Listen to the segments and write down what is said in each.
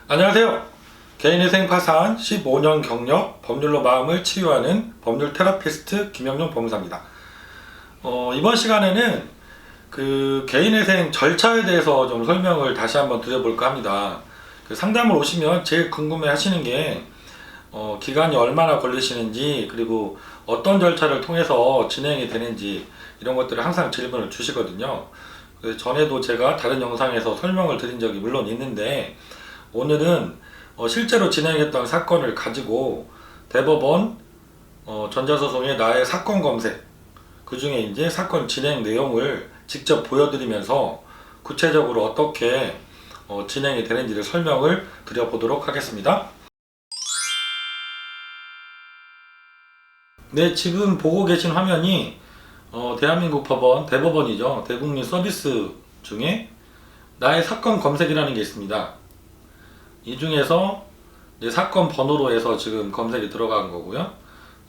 안녕하세요. 개인회생 파산 15년 경력 법률로 마음을 치유하는 법률 테라피스트 김영용 법무사입니다. 이번 시간에는 개인회생 절차에 대해서 좀 설명을 다시 한번 드려볼까 합니다. 상담을 오시면 제일 궁금해 하시는 게 기간이 얼마나 걸리시는지, 그리고 어떤 절차를 통해서 진행이 되는지, 이런 것들을 항상 질문을 주시거든요. 전에도 제가 다른 영상에서 설명을 드린 적이 물론 있는데, 오늘은 실제로 진행했던 사건을 가지고 대법원 전자소송의 나의 사건 검색, 그 중에 이제 사건 진행 내용을 직접 보여드리면서 구체적으로 어떻게 진행이 되는지를 설명을 드려보도록 하겠습니다. 네, 지금 보고 계신 화면이 대한민국 법원, 대법원이죠. 대국민 서비스 중에 나의 사건 검색이라는 게 있습니다. 이 중에서 이제 사건 번호로 해서 지금 검색이 들어간 거고요.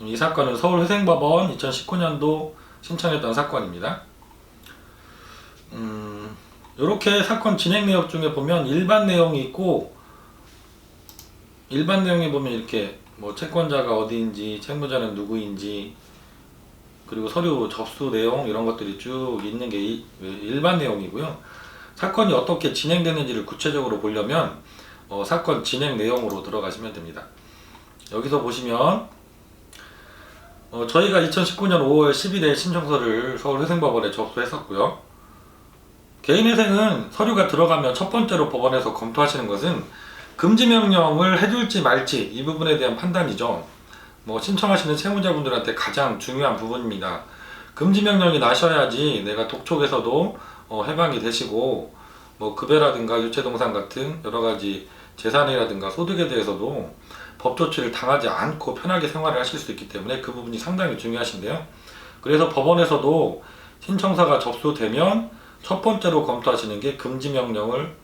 이 사건은 서울회생법원 2019년도 신청했던 사건입니다. 이렇게 사건 진행 내용 중에 보면 일반 내용이 있고, 일반 내용에 보면 이렇게 채권자가 어디인지, 채무자는 누구인지, 그리고 서류 접수 내용, 이런 것들이 쭉 있는 게 일반 내용이고요. 사건이 어떻게 진행되는지를 구체적으로 보려면 사건 진행 내용으로 들어가시면 됩니다. 여기서 보시면 저희가 2019년 5월 10일에 신청서를 서울회생법원에 접수했었고요. 개인회생은 서류가 들어가면 첫 번째로 법원에서 검토하시는 것은 금지명령을 해줄지 말지, 이 부분에 대한 판단이죠. 신청하시는 채무자분들한테 가장 중요한 부분입니다. 금지명령이 나셔야지 내가 독촉에서도 해방이 되시고, 급여라든가 유체동산 같은 여러가지 재산이라든가 소득에 대해서도 법 조치를 당하지 않고 편하게 생활을 하실 수 있기 때문에 그 부분이 상당히 중요하신데요. 그래서 법원에서도 신청서가 접수되면 첫 번째로 검토하시는 게 금지명령을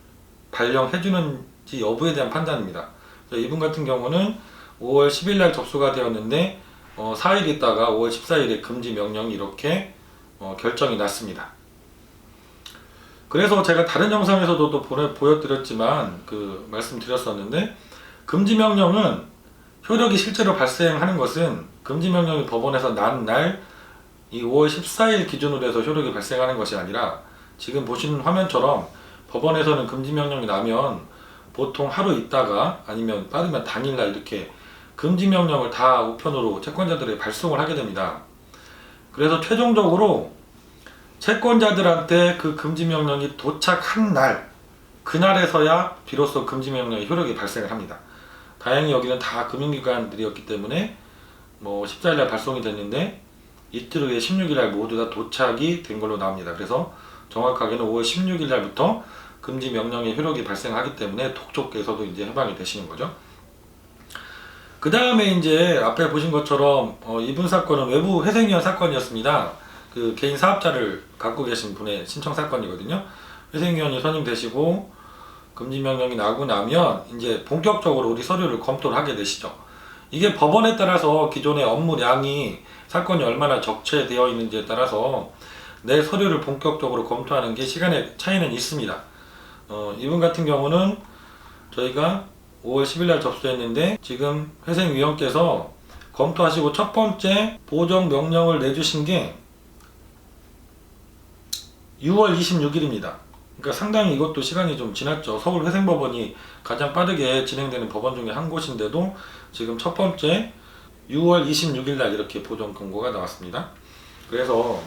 발령해주는지 여부에 대한 판단입니다. 이분 같은 경우는 5월 10일 날 접수가 되었는데 4일 있다가 5월 14일에 금지명령이 이렇게 결정이 났습니다. 그래서 제가 다른 영상에서도 또 보여드렸지만 말씀드렸었는데, 금지명령은 효력이 실제로 발생하는 것은 금지명령이 법원에서 난 날 이 5월 14일 기준으로 해서 효력이 발생하는 것이 아니라, 지금 보시는 화면처럼 법원에서는 금지명령이 나면 보통 하루 있다가 아니면 빠르면 당일날 이렇게 금지명령을 다 우편으로 채권자들에게 발송을 하게 됩니다. 그래서 최종적으로 채권자들한테 그 금지명령이 도착한 날, 그날에서야 비로소 금지명령의 효력이 발생을 합니다. 다행히 여기는 다 금융기관들이었기 때문에 14일날 발송이 됐는데 이틀 후에 16일날 모두 다 도착이 된 걸로 나옵니다. 그래서 정확하게는 5월 16일날부터 금지명령의 효력이 발생하기 때문에 독촉에서도 이제 해방이 되시는 거죠. 그 다음에 이제 앞에 보신 것처럼 이분 사건은 외부 회생위원 사건이었습니다. 개인 사업자를 갖고 계신 분의 신청 사건이거든요. 회생위원이 선임되시고 금지명령이 나고 나면 이제 본격적으로 우리 서류를 검토를 하게 되시죠. 이게 법원에 따라서 기존의 업무량이 사건이 얼마나 적체되어 있는지에 따라서 내 서류를 본격적으로 검토하는 게 시간의 차이는 있습니다. 이분 같은 경우는 저희가 5월 10일 날 접수했는데 지금 회생위원께서 검토하시고 첫 번째 보정명령을 내주신 게 6월 26일입니다. 그러니까 상당히 이것도 시간이 좀 지났죠. 서울회생법원이 가장 빠르게 진행되는 법원 중에 한 곳인데도 지금 첫 번째 6월 26일 날 이렇게 보정 공고가 나왔습니다. 그래서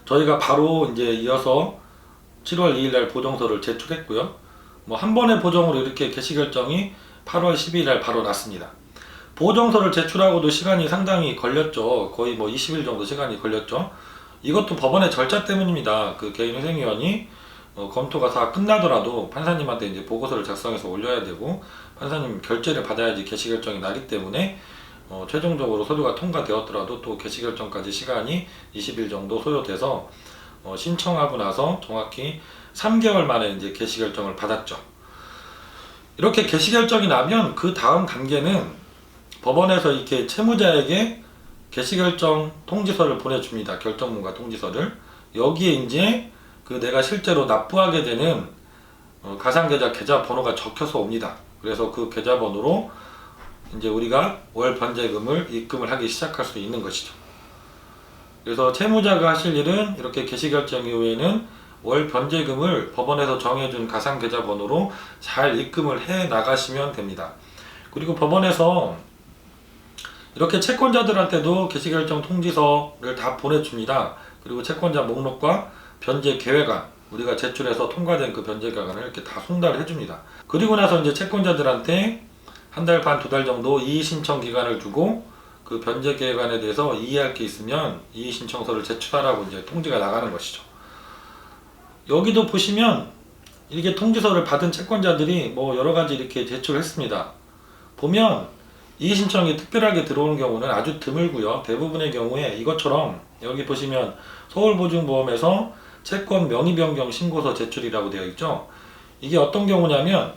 저희가 바로 이제 이어서 7월 2일 날 보정서를 제출했고요. 한 번의 보정으로 이렇게 개시 결정이 8월 12일 날 바로 났습니다. 보정서를 제출하고도 시간이 상당히 걸렸죠. 거의 20일 정도 시간이 걸렸죠. 이것도 법원의 절차 때문입니다. 개인회생위원이 검토가 다 끝나더라도 판사님한테 이제 보고서를 작성해서 올려야 되고 판사님 결재를 받아야지 개시 결정이 나기 때문에 최종적으로 서류가 통과되었더라도 또 개시 결정까지 시간이 20일 정도 소요돼서 신청하고 나서 정확히 3개월 만에 이제 개시 결정을 받았죠. 이렇게 개시 결정이 나면 그 다음 단계는 법원에서 이렇게 채무자에게 개시결정 통지서를 보내줍니다. 결정문과 통지서를. 여기에 이제 그 내가 실제로 납부하게 되는 가상계좌 계좌번호가 적혀서 옵니다. 그래서 그 계좌번호로 이제 우리가 월 변제금을 입금을 하기 시작할 수 있는 것이죠. 그래서 채무자가 하실 일은 이렇게 개시결정 이후에는 월 변제금을 법원에서 정해준 가상계좌번호로 잘 입금을 해 나가시면 됩니다. 그리고 법원에서 이렇게 채권자들한테도 개시결정 통지서를 다 보내줍니다. 그리고 채권자 목록과 변제 계획안, 우리가 제출해서 통과된 그 변제 계획안을 이렇게 다 송달을 해줍니다. 그리고 나서 이제 채권자들한테 한 달 반, 두 달 정도 이의 신청 기간을 두고 그 변제 계획안에 대해서 이의할 게 있으면 이의 신청서를 제출하라고 이제 통지가 나가는 것이죠. 여기도 보시면 이게 통지서를 받은 채권자들이 뭐 여러 가지 이렇게 제출했습니다. 보면 이의 신청이 특별하게 들어오는 경우는 아주 드물고요. 대부분의 경우에 이것처럼 여기 보시면 서울보증보험에서 채권 명의 변경 신고서 제출이라고 되어 있죠. 이게 어떤 경우냐면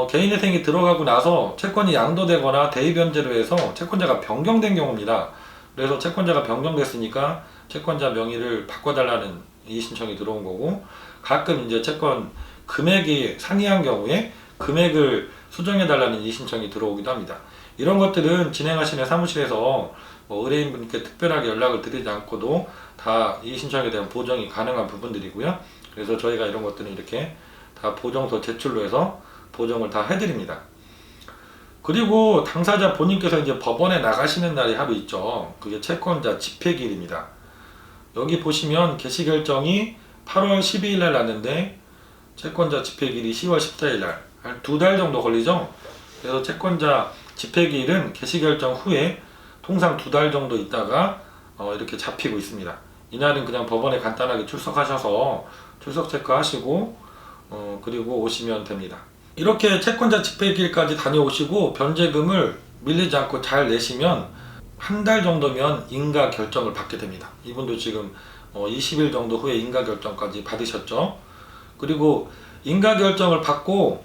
개인회생이 들어가고 나서 채권이 양도되거나 대의변제로 해서 채권자가 변경된 경우입니다. 그래서 채권자가 변경됐으니까 채권자 명의를 바꿔달라는 이의 신청이 들어온 거고, 가끔 이제 채권 금액이 상이한 경우에 금액을 수정해달라는 이의 신청이 들어오기도 합니다. 이런 것들은 진행하시는 사무실에서 의뢰인분께 특별하게 연락을 드리지 않고도 다 이의 신청에 대한 보정이 가능한 부분들이고요. 그래서 저희가 이런 것들은 이렇게 다 보정서 제출로 해서 보정을 다 해드립니다. 그리고 당사자 본인께서 이제 법원에 나가시는 날이 하루 있죠. 그게 채권자 집회기일입니다. 여기 보시면 개시결정이 8월 12일 날 났는데 채권자 집회기일이 10월 14일 날, 한 2달 정도 걸리죠. 그래서 채권자 집회기일은 개시결정 후에 통상 2달 정도 있다가 이렇게 잡히고 있습니다. 이날은 그냥 법원에 간단하게 출석하셔서 출석 체크하시고 그리고 오시면 됩니다. 이렇게 채권자 집회기일까지 다녀오시고 변제금을 밀리지 않고 잘 내시면 한 달 정도면 인가 결정을 받게 됩니다. 이분도 지금 20일 정도 후에 인가 결정까지 받으셨죠. 그리고 인가 결정을 받고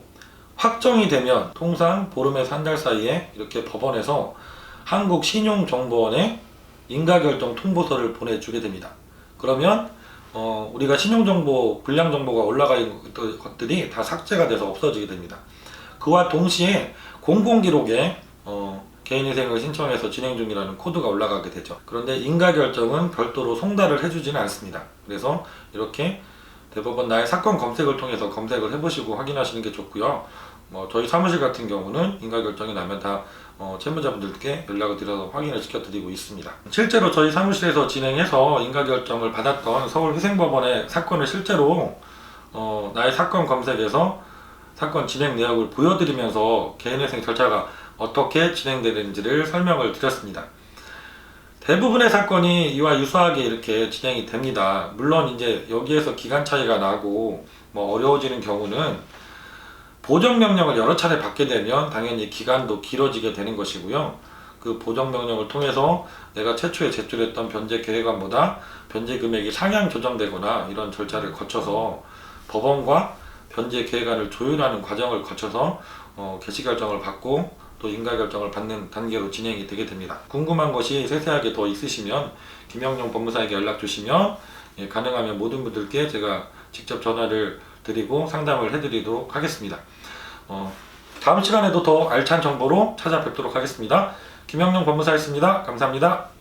확정이 되면 통상 보름에서 한 달 사이에 이렇게 법원에서 한국신용정보원에 인가결정 통보서를 보내주게 됩니다. 그러면 우리가 신용정보, 불량정보가 올라가 있는 것들이 다 삭제가 돼서 없어지게 됩니다. 그와 동시에 공공기록에 개인회생을 신청해서 진행 중이라는 코드가 올라가게 되죠. 그런데 인가결정은 별도로 송달을 해주지는 않습니다. 그래서 이렇게 대법원 나의 사건 검색을 통해서 검색을 해보시고 확인하시는 게 좋고요. 저희 사무실 같은 경우는 인가결정이 나면 다 채무자분들께 연락을 드려서 확인을 시켜드리고 있습니다. 실제로 저희 사무실에서 진행해서 인가결정을 받았던 서울회생법원의 사건을 실제로 나의 사건 검색에서 사건 진행 내역을 보여드리면서 개인회생 절차가 어떻게 진행되는지를 설명을 드렸습니다. 대부분의 사건이 이와 유사하게 이렇게 진행이 됩니다. 물론 이제 여기에서 기간 차이가 나고 어려워지는 경우는 보정명령을 여러 차례 받게 되면 당연히 기간도 길어지게 되는 것이고요. 그 보정명령을 통해서 내가 최초에 제출했던 변제 계획안보다 변제 금액이 상향 조정되거나 이런 절차를 거쳐서 법원과 변제 계획안을 조율하는 과정을 거쳐서 개시결정을 받고 또 인가결정을 받는 단계로 진행이 되게 됩니다. 궁금한 것이 세세하게 더 있으시면 김영용 법무사에게 연락 주시면 가능하면 모든 분들께 제가 직접 전화를 드리고 상담을 해드리도록 하겠습니다. 다음 시간에도 더 알찬 정보로 찾아뵙도록 하겠습니다. 김영용 법무사였습니다. 감사합니다.